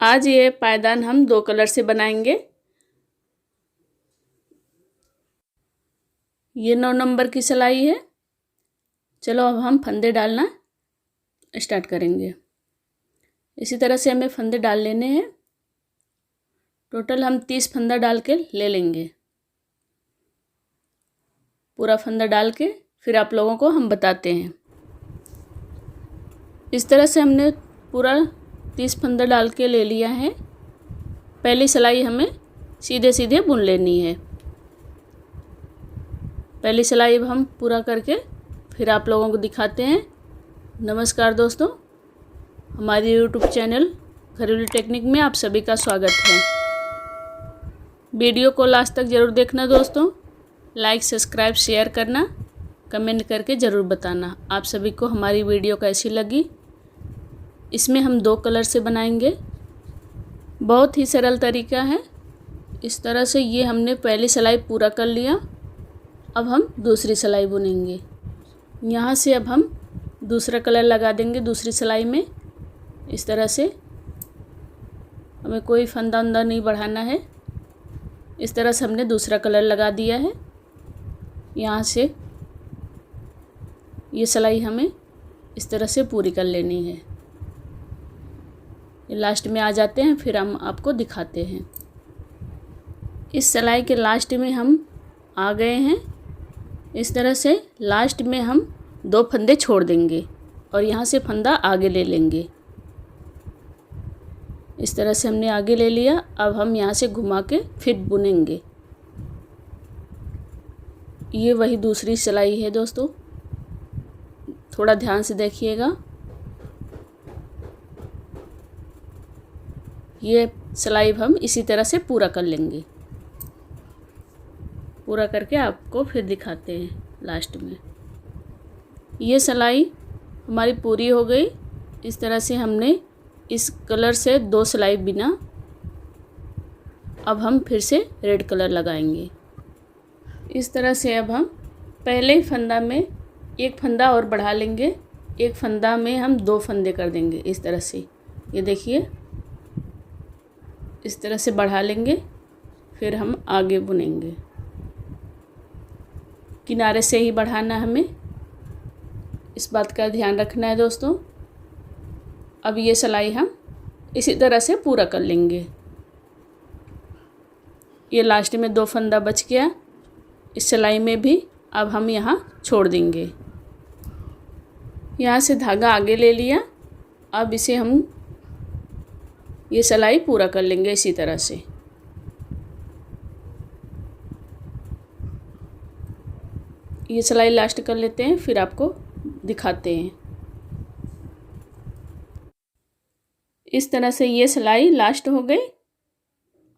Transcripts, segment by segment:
आज ये पायदान हम 2 कलर से बनाएंगे। ये 9 नंबर की सिलाई है। चलो अब हम फंदे डालना स्टार्ट करेंगे। इसी तरह से हमें फंदे डाल लेने हैं। टोटल हम 30 फंदा डाल के ले लेंगे। पूरा फंदा डाल के फिर आप लोगों को हम बताते हैं। इस तरह से हमने पूरा 30 फंदा डाल के ले लिया है। पहली सिलाई हमें सीधे सीधे बुन लेनी है। पहली सिलाई अब हम पूरा करके फिर आप लोगों को दिखाते हैं। नमस्कार दोस्तों, हमारी यूट्यूब चैनल घरेलू टेक्निक में आप सभी का स्वागत है। वीडियो को लास्ट तक ज़रूर देखना दोस्तों। लाइक, सब्सक्राइब, शेयर करना, कमेंट करके ज़रूर बताना आप सभी को हमारी वीडियो कैसी लगी। इसमें हम 2 कलर से बनाएंगे। बहुत ही सरल तरीका है। इस तरह से ये हमने पहली सिलाई पूरा कर लिया। अब हम दूसरी सिलाई बुनेंगे। यहाँ से अब हम दूसरा कलर लगा देंगे दूसरी सिलाई में। इस तरह से हमें कोई फंदा उंदा नहीं बढ़ाना है। इस तरह से हमने दूसरा कलर लगा दिया है। यहाँ से ये सिलाई हमें इस तरह से पूरी कर लेनी है। ये लास्ट में आ जाते हैं, फिर हम आपको दिखाते हैं। इस सिलाई के लास्ट में हम आ गए हैं। इस तरह से लास्ट में हम 2 फंदे छोड़ देंगे और यहाँ से फंदा आगे ले लेंगे। इस तरह से हमने आगे ले लिया। अब हम यहाँ से घुमा के फिर बुनेंगे। ये वही दूसरी सिलाई है दोस्तों, थोड़ा ध्यान से देखिएगा। ये सिलाई हम इसी तरह से पूरा कर लेंगे। पूरा करके आपको फिर दिखाते हैं लास्ट में। ये सिलाई हमारी पूरी हो गई। इस तरह से हमने इस कलर से 2 सिलाई बिना। अब हम फिर से रेड कलर लगाएंगे। इस तरह से अब हम पहले ही फंदा में एक फंदा और बढ़ा लेंगे। एक फंदा में हम 2 फंदे कर देंगे। इस तरह से ये देखिए, इस तरह से बढ़ा लेंगे। फिर हम आगे बुनेंगे। किनारे से ही बढ़ाना हमें, इस बात का ध्यान रखना है दोस्तों। अब ये सिलाई हम इसी तरह से पूरा कर लेंगे। ये लास्ट में 2 फंदा बच गया। इस सिलाई में भी अब हम यहाँ छोड़ देंगे। यहाँ से धागा आगे ले लिया। अब इसे हम ये सिलाई पूरा कर लेंगे इसी तरह से। ये सिलाई लास्ट कर लेते हैं, फिर आपको दिखाते हैं। इस तरह से ये सिलाई लास्ट हो गई।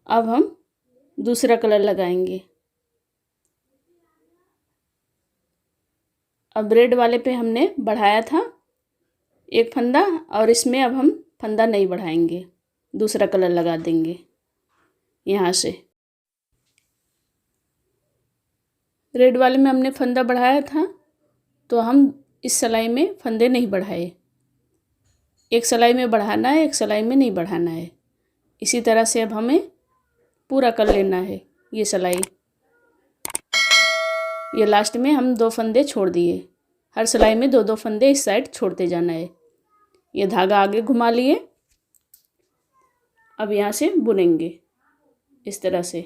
अब हम दूसरा कलर लगाएंगे। अब रेड वाले पे हमने बढ़ाया था एक फंदा, और इसमें अब हम फंदा नहीं बढ़ाएंगे, दूसरा कलर लगा देंगे। यहाँ से रेड वाले में हमने फंदा बढ़ाया था, तो हम इस सिलाई में फंदे नहीं बढ़ाए। एक सिलाई में बढ़ाना है, एक सिलाई में नहीं बढ़ाना है। इसी तरह से अब हमें पूरा कर लेना है ये सिलाई। ये लास्ट में हम 2 फंदे छोड़ दिए। हर सिलाई में 2-2 फंदे इस साइड छोड़ते जाना है। ये धागा आगे घुमा लिए। अब यहाँ से बुनेंगे इस तरह से।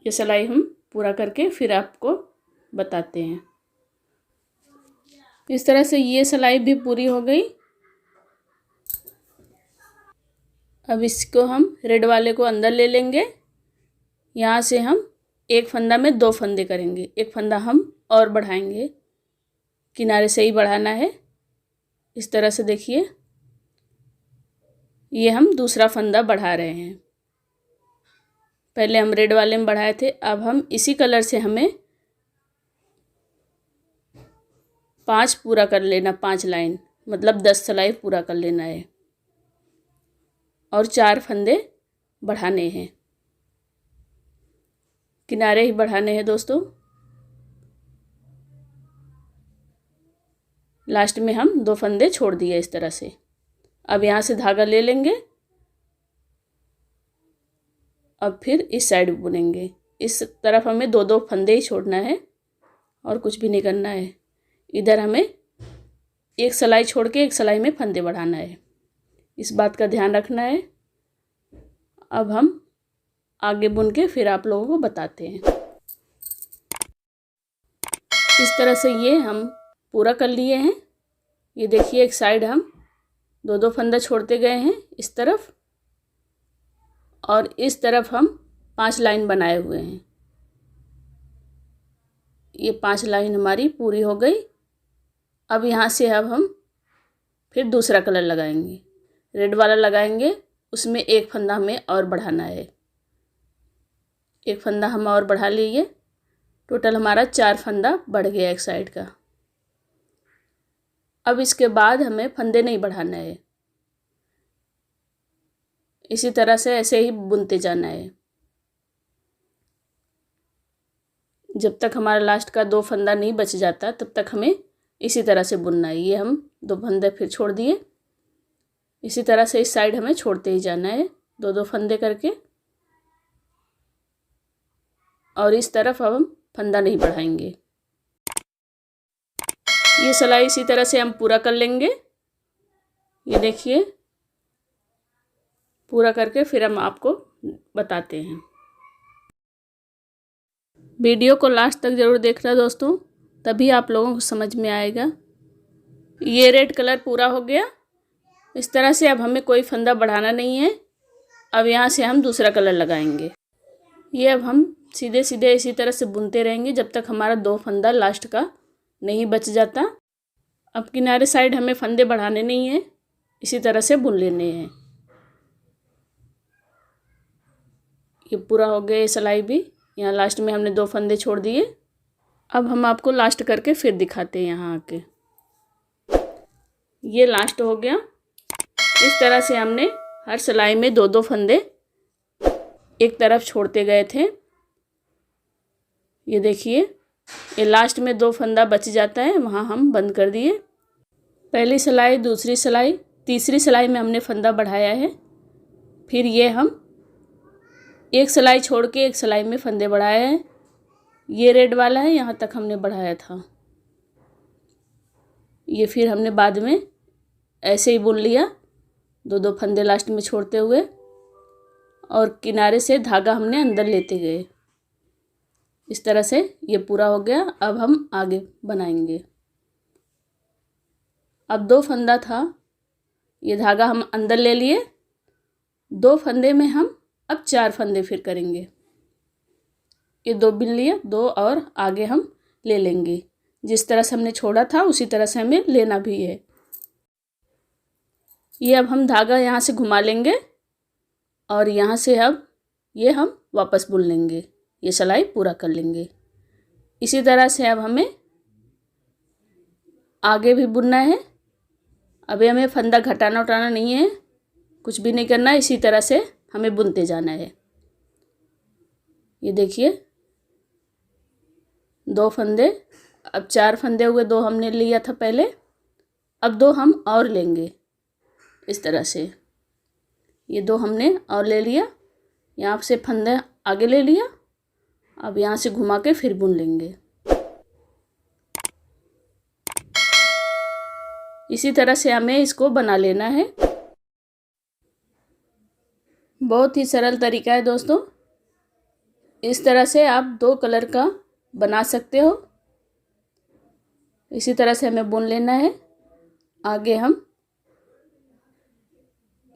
ये सिलाई हम पूरा करके फिर आपको बताते हैं। इस तरह से ये सिलाई भी पूरी हो गई। अब इसको हम रेड वाले को अंदर ले लेंगे। यहाँ से हम एक फंदा में 2 फंदे करेंगे। एक फंदा हम और बढ़ाएंगे, किनारे से ही बढ़ाना है। इस तरह से देखिए, ये हम दूसरा फंदा बढ़ा रहे हैं। पहले हम रेड वाले में बढ़ाए थे। अब हम इसी कलर से हमें 5 पूरा कर लेना, 5 लाइन मतलब 10 सिलाई पूरा कर लेना है और 4 फंदे बढ़ाने हैं। किनारे ही बढ़ाने हैं दोस्तों। लास्ट में हम 2 फंदे छोड़ दिए इस तरह से। अब यहाँ से धागा ले लेंगे अब फिर इस साइड बुनेंगे। इस तरफ हमें दो दो फंदे ही छोड़ना है और कुछ भी नहीं करना है। इधर हमें एक सिलाई छोड़ के एक सिलाई में फंदे बढ़ाना है, इस बात का ध्यान रखना है। अब हम आगे बुन के फिर आप लोगों को बताते हैं। इस तरह से ये हम पूरा कर लिए हैं। ये देखिए एक साइड हम दो दो फंदा छोड़ते गए हैं इस तरफ, और इस तरफ हम 5 लाइन बनाए हुए हैं। ये 5 लाइन हमारी पूरी हो गई। अब यहाँ से अब हम फिर दूसरा कलर लगाएंगे, रेड वाला लगाएंगे। उसमें एक फंदा हमें और बढ़ाना है, एक फंदा हम और बढ़ा लिए। टोटल हमारा 4 फंदा बढ़ गया एक साइड का। अब इसके बाद हमें फंदे नहीं बढ़ाना है, इसी तरह से ऐसे ही बुनते जाना है जब तक हमारा लास्ट का 2 फंदा नहीं बच जाता, तब तक हमें इसी तरह से बुनना है। ये हम 2 फंदे फिर छोड़ दिए, इसी तरह से इस साइड हमें छोड़ते ही जाना है 2-2 फंदे करके। और इस तरफ अब हम फंदा नहीं बढ़ाएंगे। ये सिलाई इसी तरह से हम पूरा कर लेंगे। ये देखिए पूरा करके फिर हम आपको बताते हैं। वीडियो को लास्ट तक ज़रूर देखना दोस्तों, तभी आप लोगों को समझ में आएगा। ये रेड कलर पूरा हो गया। इस तरह से अब हमें कोई फंदा बढ़ाना नहीं है। अब यहाँ से हम दूसरा कलर लगाएंगे। ये अब हम सीधे सीधे इसी तरह से बुनते रहेंगे जब तक हमारा 2 फंदा लास्ट का नहीं बच जाता। अब किनारे साइड हमें फंदे बढ़ाने नहीं हैं, इसी तरह से बुन लेने हैं। ये पूरा हो गया। ये सिलाई भी यहाँ लास्ट में हमने 2 फंदे छोड़ दिए। अब हम आपको लास्ट करके फिर दिखाते हैं यहाँ आके। ये लास्ट हो गया। इस तरह से हमने हर सिलाई में 2-2 फंदे एक तरफ छोड़ते गए थे। ये देखिए ये लास्ट में 2 फंदा बच जाता है, वहाँ हम बंद कर दिए। पहली सिलाई, दूसरी सिलाई, तीसरी सिलाई में हमने फंदा बढ़ाया है। फिर ये हम एक सिलाई छोड़ के एक सिलाई में फंदे बढ़ाए हैं। ये रेड वाला है, यहाँ तक हमने बढ़ाया था। ये फिर हमने बाद में ऐसे ही बुन लिया 2-2 फंदे लास्ट में छोड़ते हुए, और किनारे से धागा हमने अंदर लेते गए। इस तरह से ये पूरा हो गया। अब हम आगे बनाएंगे। अब 2 फंदा था, ये धागा हम अंदर ले लिए। 2 फंदे में हम अब 4 फंदे फिर करेंगे। ये 2 बिन लिए, 2 और आगे हम ले लेंगे। जिस तरह से हमने छोड़ा था उसी तरह से हमें लेना भी है। ये अब हम धागा यहाँ से घुमा लेंगे और यहाँ से अब ये हम वापस बुन लेंगे। ये सिलाई पूरा कर लेंगे। इसी तरह से अब हमें आगे भी बुनना है। अभी हमें फंदा घटाना उठाना नहीं है, कुछ भी नहीं करना है, इसी तरह से हमें बुनते जाना है। ये देखिए 2 फंदे, अब 4 फंदे हुए। 2 हमने लिया था पहले, अब 2 हम और लेंगे इस तरह से। ये 2 हमने और ले लिया, यहाँ से फंदे आगे ले लिया। अब यहाँ से घुमा के फिर बुन लेंगे। इसी तरह से हमें इसको बना लेना है। बहुत ही सरल तरीका है दोस्तों। इस तरह से आप 2 कलर का बना सकते हो। इसी तरह से हमें बुन लेना है। आगे हम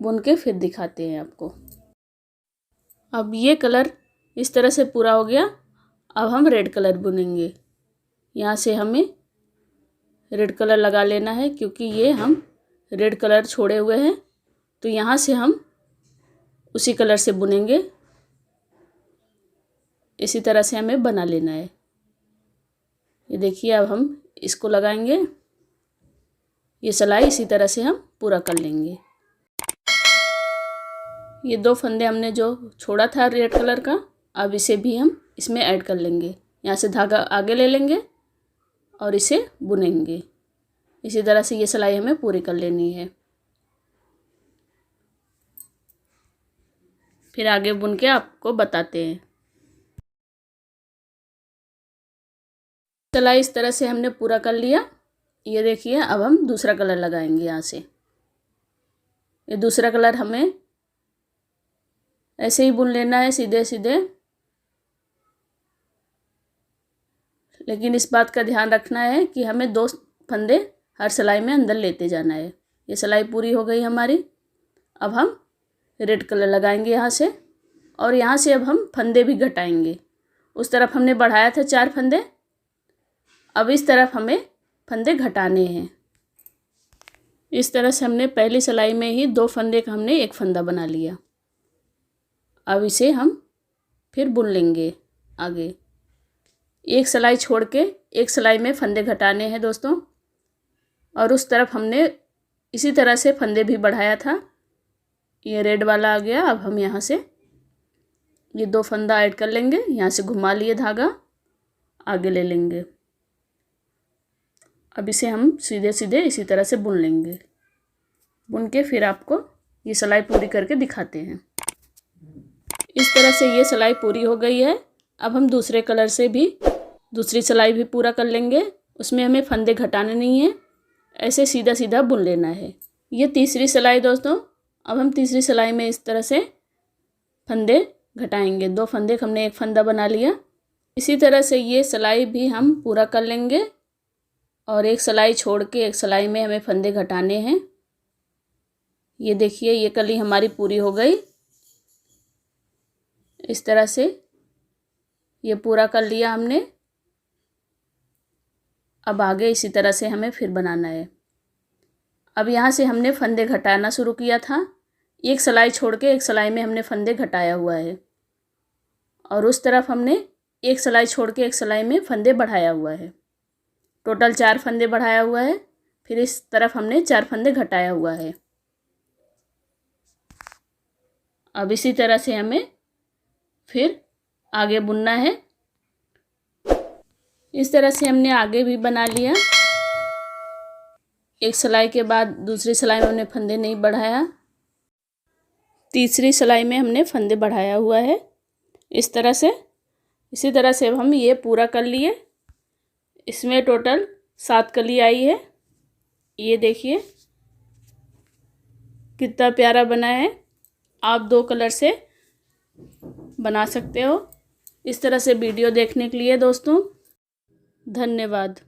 बुन के फिर दिखाते हैं आपको। अब ये कलर इस तरह से पूरा हो गया। अब हम रेड कलर बुनेंगे। यहाँ से हमें रेड कलर लगा लेना है, क्योंकि ये हम रेड कलर छोड़े हुए हैं, तो यहाँ से हम उसी कलर से बुनेंगे। इसी तरह से हमें बना लेना है। ये देखिए अब हम इसको लगाएंगे। ये सिलाई इसी तरह से हम पूरा कर लेंगे। ये 2 फंदे हमने जो छोड़ा था रेड कलर का, अब इसे भी हम इसमें ऐड कर लेंगे। यहाँ से धागा आगे ले लेंगे और इसे बुनेंगे। इसी तरह से ये सिलाई हमें पूरी कर लेनी है। फिर आगे बुन के आपको बताते हैं। सिलाई इस तरह से हमने पूरा कर लिया। ये देखिए, अब हम दूसरा कलर लगाएंगे। यहाँ से ये दूसरा कलर हमें ऐसे ही बुन लेना है, सीधे सीधे, लेकिन इस बात का ध्यान रखना है कि हमें 2 फंदे हर सिलाई में अंदर लेते जाना है। ये सिलाई पूरी हो गई हमारी। अब हम रेड कलर लगाएंगे यहाँ से, और यहाँ से अब हम फंदे भी घटाएंगे। उस तरफ हमने बढ़ाया था 4 फंदे, अब इस तरफ हमें फंदे घटाने हैं। इस तरह से हमने पहली सिलाई में ही 2 फंदे का हमने 1 फंदा बना लिया। अब इसे हम फिर बुन लेंगे आगे। एक सिलाई छोड़ के एक सिलाई में फंदे घटाने हैं दोस्तों, और उस तरफ हमने इसी तरह से फंदे भी बढ़ाया था। ये रेड वाला आ गया। अब हम यहाँ से ये 2 फंदा ऐड कर लेंगे। यहाँ से घुमा लिए धागा, आगे ले लेंगे। अब इसे हम सीधे सीधे इसी तरह से बुन लेंगे। बुन के फिर आपको ये सिलाई पूरी करके दिखाते हैं। इस तरह से ये सिलाई पूरी हो गई है। अब हम दूसरे कलर से भी दूसरी सिलाई भी पूरा कर लेंगे। उसमें हमें फंदे घटाने नहीं है, ऐसे सीधा सीधा बुन लेना है। ये तीसरी सिलाई दोस्तों। अब हम तीसरी सिलाई में इस तरह से फंदे घटाएंगे। 2 फंदे हमने 1 फंदा बना लिया। इसी तरह से ये सिलाई भी हम पूरा कर लेंगे, और एक सिलाई छोड़ के एक सिलाई में हमें फंदे घटाने हैं। ये देखिए, ये कली हमारी पूरी हो गई। इस तरह से ये पूरा कर लिया हमने। अब आगे इसी तरह से हमें फिर बनाना है। अब यहाँ से हमने फंदे घटाना शुरू किया था। एक सिलाई छोड़ के एक सिलाई में हमने फंदे घटाया हुआ है, और उस तरफ हमने एक सिलाई छोड़ के एक सिलाई में फंदे बढ़ाया हुआ है। टोटल 4 फंदे बढ़ाया हुआ है। फिर इस तरफ हमने 4 फंदे घटाया हुआ है। अब इसी तरह से हमें फिर आगे बुनना है। इस तरह से हमने आगे भी बना लिया। एक सिलाई के बाद दूसरी सिलाई में हमने फंदे नहीं बढ़ाया, तीसरी सिलाई में हमने फंदे बढ़ाया हुआ है। इस तरह से इसी तरह से हम ये पूरा कर लिए। इसमें टोटल 7 कली आई है। ये देखिए कितना प्यारा बना है। आप 2 कलर से बना सकते हो। इस तरह से वीडियो देखने के लिए दोस्तों धन्यवाद।